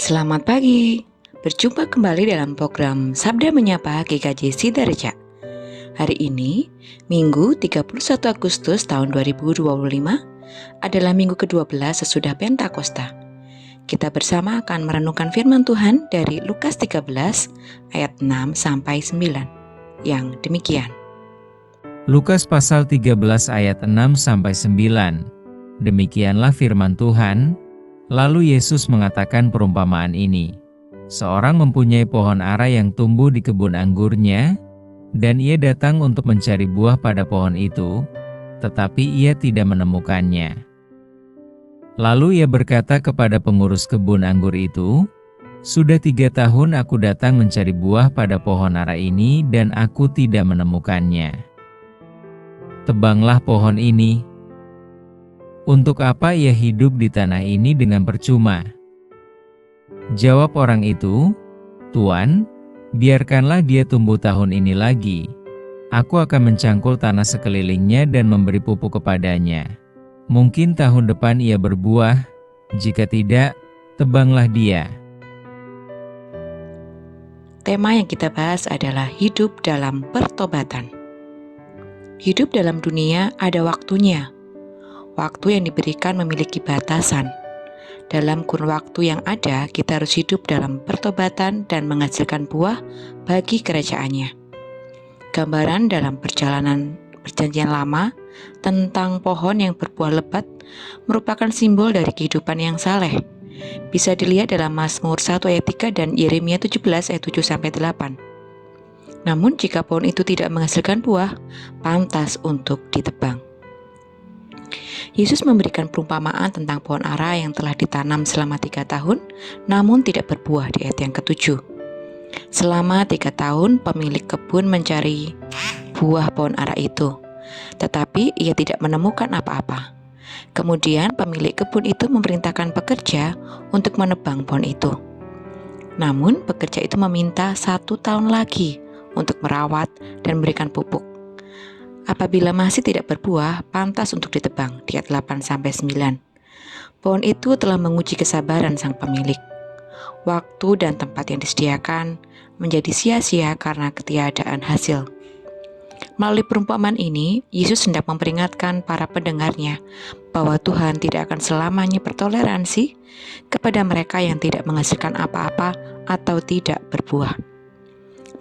Selamat pagi, berjumpa kembali dalam program Sabda Menyapa GKJ Sidareja. Hari ini, Minggu 31 Agustus tahun 2025, adalah minggu ke-12 sesudah Pentakosta. Kita bersama akan merenungkan firman Tuhan dari Lukas 13 ayat 6 sampai 9, yang demikian. Lukas pasal 13 ayat 6 sampai 9. Demikianlah firman Tuhan. Lalu Yesus mengatakan perumpamaan ini. Seorang mempunyai pohon ara yang tumbuh di kebun anggurnya, dan ia datang untuk mencari buah pada pohon itu, tetapi ia tidak menemukannya. Lalu ia berkata kepada pengurus kebun anggur itu, "Sudah 3 tahun aku datang mencari buah pada pohon ara ini dan aku tidak menemukannya. Tebanglah pohon ini. Untuk apa ia hidup di tanah ini dengan percuma?" Jawab orang itu, "Tuan, biarkanlah dia tumbuh tahun ini lagi. Aku akan mencangkul tanah sekelilingnya dan memberi pupuk kepadanya. Mungkin tahun depan ia berbuah, jika tidak, tebanglah dia." Tema yang kita bahas adalah hidup dalam pertobatan. Hidup dalam dunia ada waktunya. Waktu yang diberikan memiliki batasan. Dalam kurun waktu yang ada, kita harus hidup dalam pertobatan dan menghasilkan buah bagi kerajaannya. Gambaran dalam perjanjian lama tentang pohon yang berbuah lebat merupakan simbol dari kehidupan yang saleh. Bisa dilihat dalam Mazmur 1 ayat 3 dan Yeremia 17 ayat 7-8. Namun jika pohon itu tidak menghasilkan buah, pantas untuk ditebang. Yesus memberikan perumpamaan tentang pohon ara yang telah ditanam selama 3 tahun, namun tidak berbuah di ayat yang ke-7. Selama 3 tahun, pemilik kebun mencari buah pohon ara itu, tetapi ia tidak menemukan apa-apa. Kemudian pemilik kebun itu memerintahkan pekerja untuk menebang pohon itu. Namun pekerja itu meminta 1 tahun lagi untuk merawat dan memberikan pupuk. Apabila masih tidak berbuah, pantas untuk ditebang di ayat 8-9. Pohon itu telah menguji kesabaran sang pemilik. Waktu dan tempat yang disediakan menjadi sia-sia karena ketiadaan hasil. Melalui perumpamaan ini, Yesus hendak memperingatkan para pendengarnya bahwa Tuhan tidak akan selamanya bertoleransi kepada mereka yang tidak menghasilkan apa-apa atau tidak berbuah.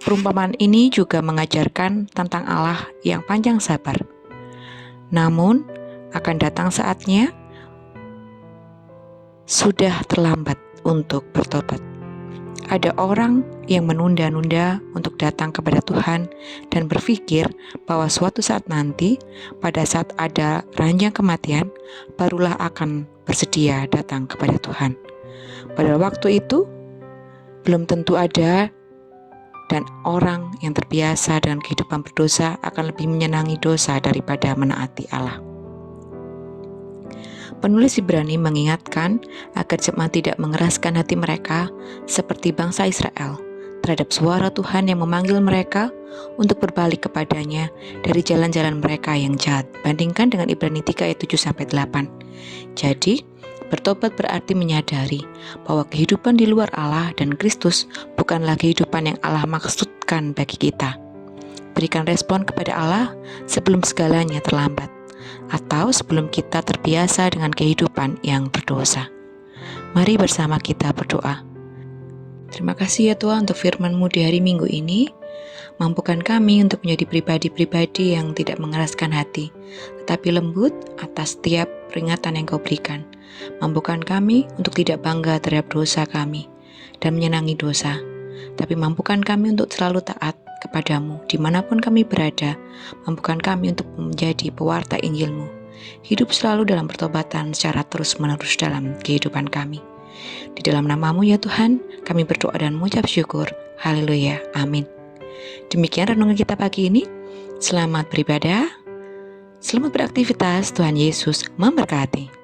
Perumpamaan ini juga mengajarkan tentang Allah yang panjang sabar. Namun, akan datang saatnya sudah terlambat untuk bertobat. Ada orang yang menunda-nunda untuk datang kepada Tuhan dan berpikir bahwa suatu saat nanti, pada saat ada ranjang kematian, barulah akan bersedia datang kepada Tuhan. Pada waktu itu, belum tentu ada, dan orang yang terbiasa dengan kehidupan berdosa akan lebih menyenangi dosa daripada menaati Allah. Penulis Ibrani mengingatkan agar jemaat tidak mengeraskan hati mereka seperti bangsa Israel terhadap suara Tuhan yang memanggil mereka untuk berbalik kepadanya dari jalan-jalan mereka yang jahat. Bandingkan dengan Ibrani 3 ayat 7-8. Jadi, bertobat berarti menyadari bahwa kehidupan di luar Allah dan Kristus bukanlah kehidupan yang Allah maksudkan bagi kita. Berikan respon kepada Allah sebelum segalanya terlambat, atau sebelum kita terbiasa dengan kehidupan yang berdosa. Mari bersama kita berdoa. Terima kasih ya Tuhan untuk firman-Mu di hari Minggu ini. Mampukan kami untuk menjadi pribadi-pribadi yang tidak mengeraskan hati, tetapi lembut atas setiap peringatan yang Kau berikan. Mampukan kami untuk tidak bangga terhadap dosa kami dan menyenangi dosa, tapi mampukan kami untuk selalu taat kepadamu dimanapun kami berada. Mampukan kami untuk menjadi pewarta Injil-Mu, hidup selalu dalam pertobatan secara terus-menerus dalam kehidupan kami. Di dalam nama-Mu ya Tuhan, kami berdoa dan mengucap syukur. Haleluya, amin. Demikian renungan kita pagi ini. Selamat beribadah, selamat beraktivitas, Tuhan Yesus memberkati.